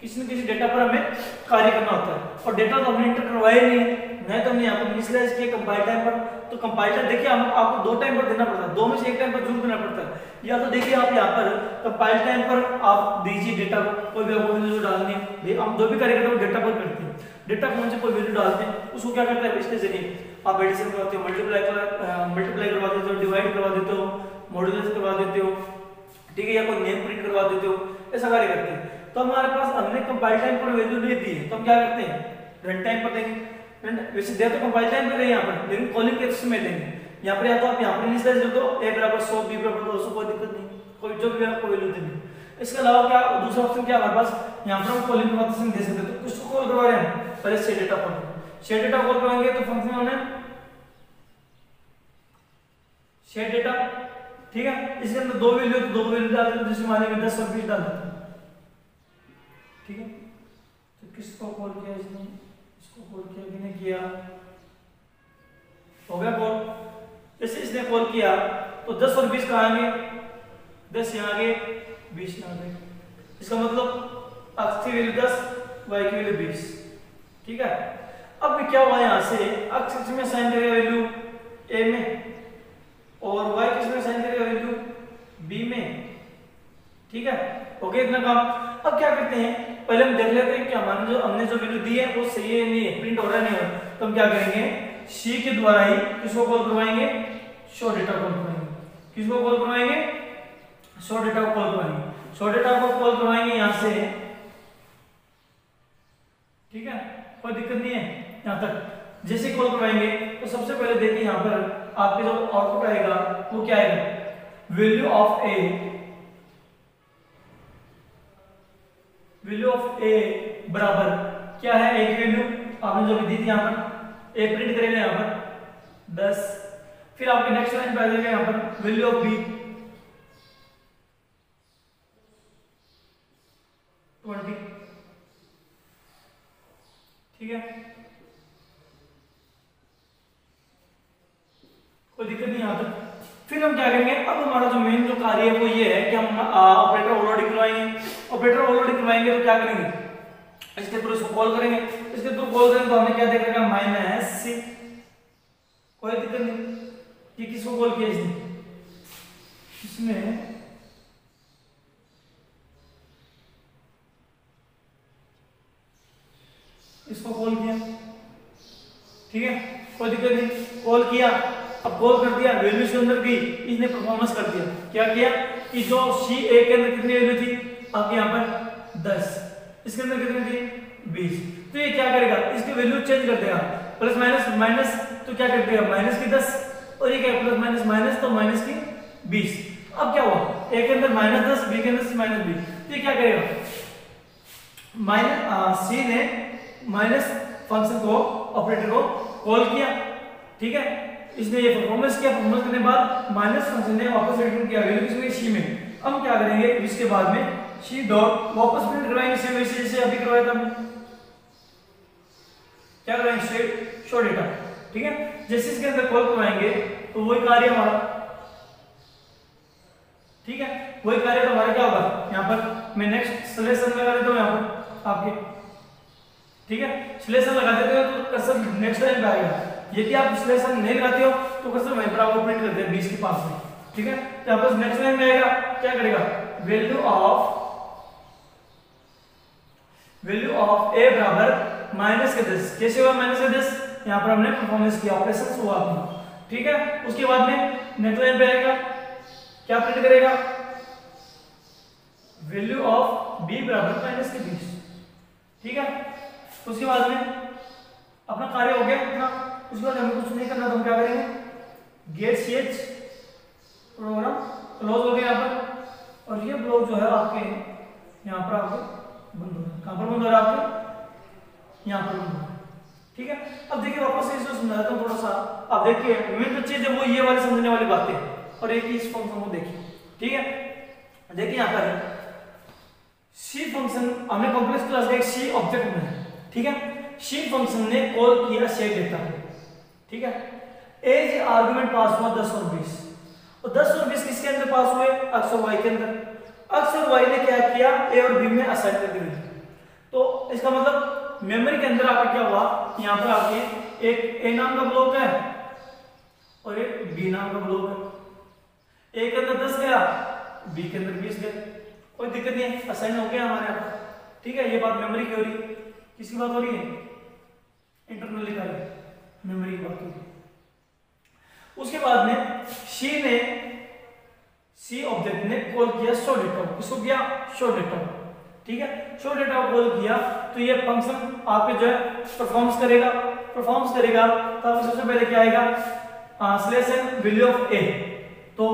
[SPEAKER 1] किसी न किसी डेटा पर हमें कार्य करना होता है। और डेटा तो हमने इंटर करवाया नहीं है, नहीं तो हमने यहाँ पर इनिशियलाइज किया कंपाइल टाइम पर। तो कंपाइलर देखिए हम आपको 2 टाइम पर देना पड़ता है, 2 में से 1 टाइम पर जरूर देना पड़ता है। या तो देखिए आप यहाँ पर कंपाइल टाइम पर आप दीजिए डेटा को, कोई भी वैल्यू डालनी है, हम जो भी कार्य करते हैं वो डेटा पर करते हैं। डेटा कौन से कोई वैल्यू डालते हैं, उसको क्या करते हैं इसके जरिए आप एडिशन करवाते हो, मल्टीप्लाई करवा देते हो, डिवाइड करवा देते हो, मॉड्यूलस करवा देते हो, ठीक है, या कोई नेम प्रिंट करवा देते हो, ऐसा कार्य करते हैं। तो हमारे पास हमने कंपाइल टाइम पर वैल्यू नहीं दी है तो हम क्या करते हैं रन टाइम पर देंगे। वैसे दे तो कंपाइल टाइम पर यहाँ पर, लेकिन कॉलिंग केस में देंगे। यहाँ पर या तो आप यहाँ पर इनिशियलाइज कर दो a बराबर 100 b बराबर 200, कोई दिक्कत नहीं, कोई जो भी आपको वैल्यू देनी। इसके अलावा क्या दूसरा ऑप्शन क्या हमारे पास, यहाँ पर हम कॉलिंग फंक्शन दे सकते हैं। तो किसको कॉल करवा रहे हैं, पहले share data call, share data call करवाएंगे तो फंक्शन हमने शेयर डेटा, ठीक है। इसके अंदर 2 वैल्यू तो 2 वैल्यू डाल देते हैं, जैसे मान लीजिए 10 और 20 डाल देते हैं, ठीक है। तो किसको कॉल किया इसने, इसको कॉल किया कि नहीं किया, हो गया कॉल। जैसे इसने कॉल किया तो 10 और 20 कहाँ आएंगे, 10 यहाँ आ गए, 20 यहाँ आ गए। इसका मतलब x की वैल्यू 10, y की वैल्यू 20, ठीक है। अब क्या हुआ यहाँ से, x में साइन करेगा वैल्यू a में और y किस में साइन करेगा वैल्यू b में, ठीक है। ओके, इतना काम। अब क्या करते हैं, पहले हम देख लेते हैं कि हमने जो वैल्यू दी है वो सही है नहीं है, प्रिंट हो रहा है नहीं हो रहा। तो हम क्या करेंगे, सी के द्वारा ही किसको कॉल करवाएंगे, शो डेटा कॉल करवाएंगे। किसको कॉल करवाएंगे, शो डेटा को कॉल करवाएंगे। शो डेटा को कॉल करवाएंगे यहां से, ठीक है, कोई दिक्कत नहीं है यहां तक। जैसे कॉल करवाएंगे तो सबसे पहले देखिए यहाँ पर आपके जो आउटपुट आएगा वो क्या आएगा, value of a, value of a बराबर क्या है, ए की वैल्यू आपने जो भी दी थी यहाँ पर, ए प्रिंट करेंगे यहाँ पर 10। फिर आपके नेक्स्ट लाइन पे आ जाएगा यहाँ पर वैल्यू ऑफ बी 20, ठीक है, कोई दिक्कत नहीं यहाँ तक। फिर हम क्या करेंगे, अब हमारा जो मेन जो कार्य है वो ये है कि हम ऑपरेटर ओवरलोडिंग करवाएंगे। ऑपरेटर ओवरलोडिंग करवाएंगे तो क्या करेंगे, इसके थ्रू इसको कॉल करेंगे। इसके थ्रू कॉल करेंगे तो हमें क्या देखेगा, माइनस सी, कोई दिक्कत नहीं। ये किसको कॉल किया इसने, इसको कॉल किया, ठीक है, कोई दिक्कत नहीं, कॉल किया। अब कॉल कर दिया, वैल्यू इसके अंदर गई, इसने परफॉर्मेंस कर दिया। क्या किया कि जो सी ए के अंदर कितनी वैल्यू थी आपके यहाँ पर 10, इसके अंदर कितनी थी 20। तो ये क्या करेगा, इसकी वैल्यू चेंज कर देगा, प्लस माइनस माइनस, तो क्या कर देगा माइनस की 10 और ये क्या प्लस माइनस माइनस, तो माइनस की 20। अब क्या हुआ, ए के अंदर -10, बी के अंदर -20, तो ये क्या करेगा, सी ने माइनस फंक्शन को, ऑपरेटर को कॉल किया, ठीक है, इसने ये परफॉर्मेंस किया। परफॉर्मेंस करने के बाद माइनस फंक्शन ने वापस रिटर्न किया वैल्यू किसमें, सी में। हम क्या करेंगे, इसके बाद में सी डॉट वापस प्रिंट करवाएंगे सी वैसे जैसे अभी करवाया था हमने, क्या करवाएंगे, शो डेटा, ठीक है। जैसे इसके अंदर कॉल करवाएंगे तो वही कार्य हमारा, ठीक है, वही कार्य तो हमारा क्या होगा, यहाँ पर मैं नेक्स्ट सिलेक्शन लगा देता हूँ यहाँ पर आपके, ठीक है, सिलेक्शन लगा देते हो तो कर्सर नेक्स्ट लाइन पे आएगा। यदि आप सिलेक्शन नहीं लगाते हो तो कर्सर वहीं पर आपको प्रिंट कर देगा 20 के पास में, ठीक है। तो यहाँ पर नेक्स्ट लाइन में आएगा, क्या करेगा, वैल्यू ऑफ ए बराबर माइनस के 10। कैसे हुआ माइनस के 10, यहाँ पर हमने परफॉर्मेंस किया, ऑपरेशन हुआ अपना, ठीक है। उसके बाद में नेक्स्ट लाइन पे आएगा, क्या प्रिंट करेगा, वैल्यू ऑफ बी बराबर माइनस के 20, ठीक है। उसके बाद में अपना कार्य हो गया इतना। उसके बाद हमें कुछ नहीं करना, तो हम क्या करेंगे, गेट ch प्रोग्राम क्लोज हो गया यहाँ पर, और ये ब्लॉक जो है आपके यहाँ पर आपके बंद हो रहा है। कहाँ पर बंद हो रहा है, आपके यहाँ पर बंद हो रहा है, ठीक है। अब देखिए वापस से इसको समझाता हूँ थोड़ा सा। अब देखिए मेन जो चीज है वो ये वाली समझने वाली बातें, और एक ही इस फंक्शन को देखिए, ठीक है। देखिए यहाँ पर सी फंक्शन हमने कॉम्प्लेक्स क्लास का एक सी ऑब्जेक्ट बनाया, ठीक है। सी फंक्शन ने कॉल किया शेयर डेटा, ठीक है। एज आर्गुमेंट पास हुआ 10 और 20, और 10 और 20 किसके अंदर पास हुए? x और y के अंदर। x और y ने क्या किया? a और b में असाइन कर दिया। तो इसका मतलब मेमोरी के अंदर आपके क्या हुआ, यहाँ पर आपके एक a नाम का ब्लॉक है और एक b नाम का ब्लॉक है। a के अंदर 10 गया, b के अंदर 20 गया, कोई दिक्कत नहीं है, असाइन हो गया हमारे यहाँ। ठीक है, ये बात मेमोरी की हो रही है। किसकी बात हो रही है? इंटरनल लिखा है, मेमोरी की बात हो रही है। उसके बाद में सी ऑब्जेक्ट ने कॉल किया शो डेटा, किसको किया? Show data. ठीक है, शो डेटा को कॉल किया तो ये फंक्शन आपके जो है परफॉर्म्स करेगा। तो आपको सबसे पहले क्या आएगा? स्लैश एन वैल्यू ऑफ ए, तो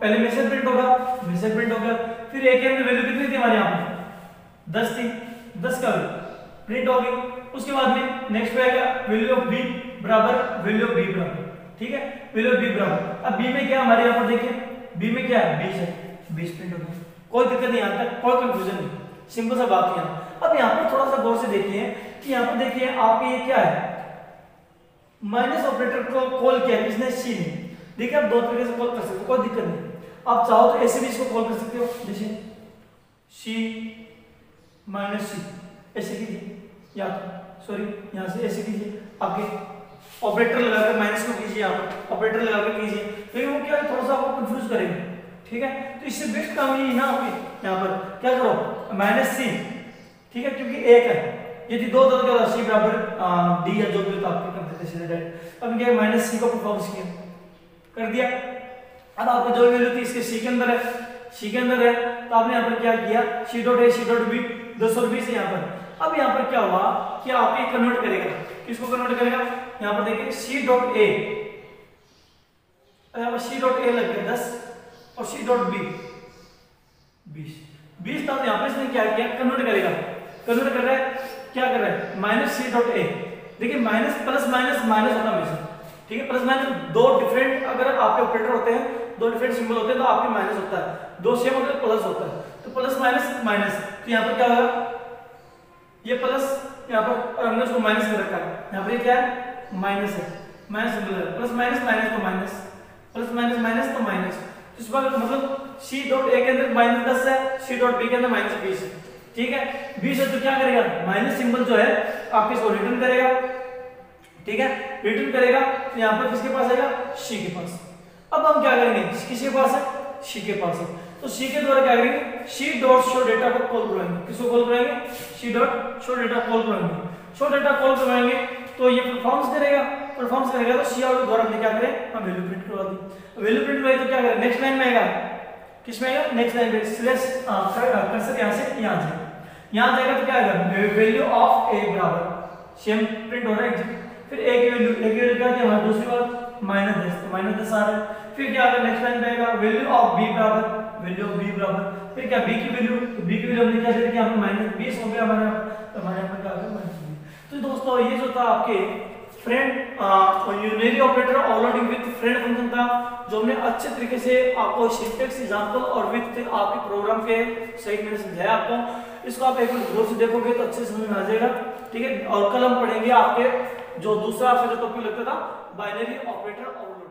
[SPEAKER 1] पहले मैसेज प्रिंट होगा, मैसेज प्रिंट हो गया। फिर ए के अंदर वैल्यू कितनी थी हमारे यहाँ पे? 10 थी, 10 का प्रिंट हो गई। उसके बाद में नेक्स्ट पे आएगा वैल्यू ऑफ बी बराबर वैल्यू ऑफ बी बराबर। ठीक है, वैल्यू ऑफ बी बराबर। अब बी में क्या हमारे यहाँ पर देखिए, बी में क्या है? 20 है, 20 प्रिंट हो गया, कोई दिक्कत नहीं, यहाँ तक कोई कंफ्यूजन नहीं, सिंपल सा बात है। अब यहाँ पर थोड़ा सा गौर से देखिए कि यहाँ पर देखिए आपके ये क्या है? माइनस ऑपरेटर को कॉल किया किसने? सी ने। देखिए आप दो तरीके से कॉल कर सकते हो, कोई दिक्कत नहीं। आप चाहो तो ऐसे भी इसको कॉल कर सकते हो, जैसे सी माइनस सी, ऐसे कीजिए, या सॉरी यहाँ से ऐसे कीजिए, आपके ऑपरेटर लगाकर माइनस को कीजिए, आप ऑपरेटर लगाकर कीजिए, लेकिन वो क्या थोड़ा सा आपको कंफ्यूज करेगा। ठीक है, तो इससे बेस्ट काम ये ना आपके यहाँ पर क्या करो? माइनस सी। ठीक है, क्योंकि एक है, यदि दो दो का सी बराबर डी या जो भी तो आपके कर देते सीधे डायरेक्ट। अब क्या माइनस सी को परफॉर्मेंस किया, कर दिया। अब आपको जो वैल्यू थी इसके सी के अंदर है, सी के अंदर है, तो आपने यहाँ पर क्या किया? C dot A C dot B 10 और 20 है यहाँ पर। अब यहाँ पर क्या हुआ कि आप ये कन्वर्ट करेगा, किसको कन्वर्ट करेगा? यहाँ पर देखिए सी डॉट ए, यहाँ पर सी डॉट ए लग गया 10 और सी डॉट बी 20। तो यहाँ पर इसने क्या किया? कन्वर्ट करेगा, कन्वर्ट कर रहा है, क्या कर रहा है? Minus C dot A. देखिए माइनस प्लस माइनस माइनस होता है हमेशा। ठीक है, प्लस माइनस दो डिफरेंट अगर आपके ऑपरेटर होते हैं, दो डिफरेंट सिंबल होते हैं तो आपके माइनस होता है, दो सेम होते हैं प्लस होता है, तो प्लस माइनस माइनस। तो यहाँ पर क्या होगा? ये प्लस यहाँ पर, और हमने उसको माइनस में रखा है, यहाँ पर ये क्या है? माइनस है, माइनस सिंबल है, प्लस माइनस माइनस तो माइनस, प्लस माइनस माइनस तो माइनस। तो इस बार मतलब सी डॉट ए के अंदर माइनस 10 है, सी डॉट बी के अंदर माइनस 20 है। ठीक है, 20 है तो क्या करेगा? माइनस सिंबल जो है आपके इसको रिटर्न करेगा। ठीक है, रिटर्न करेगा तो यहाँ पर किसके पास आएगा? सी के पास। अब हम क्या करेंगे? किसके पास है? सी के पास है, तो सी के द्वारा क्या करेंगे? सी डॉट शो डेटा को कॉल करवाएंगे। किसको कॉल करवाएंगे? C dot show data call करवाएंगे। शो डेटा कॉल करवाएंगे तो ये परफॉर्मेंस करेगा, परफॉर्मेंस करेगा तो सी आउट द्वारा हमने क्या करें? हम वैल्यू प्रिंट करवा दी। वैल्यू प्रिंट करवाई तो क्या करें? नेक्स्ट लाइन में आएगा, किस में आएगा? नेक्स्ट लाइन पे स्लैश कर्सर यहाँ से यहाँ जाएगा, यहाँ जाएगा तो क्या आएगा? वैल्यू ऑफ ए बराबर सेम प्रिंट हो रहा है। फिर ए की वैल्यू क्या थी हमारी? दूसरी बार -10, तो -10 आ रहा है। फिर क्या आएगा? नेक्स्ट लाइन पे आएगा वैल्यू ऑफ बी बराबर वैल्यू ऑफ बी बराबर, फिर क्या? बी की वैल्यू, तो बी की वैल्यू हमने क्या सेट किया? हमें -20 हो गया हमारे यहाँ, तो हमारे यहाँ पर क्या आ गया? -20। तो दोस्तों ये जो था आपके friend unary operator overloading with friend function था, जो हमने अच्छे तरीके से आपको सिंटैक्स एग्जांपल और विद आपके प्रोग्राम के सही मैंने समझाया आपको। इसको आप एक बार गौर से देखोगे तो अच्छे समझ में आ जाएगा। ठीक है, और कल हम पढ़ेंगे आपके जो दूसरा आपका जो टॉपिक लगता था बाइनरी ऑपरेटर ओवरलोडिंग।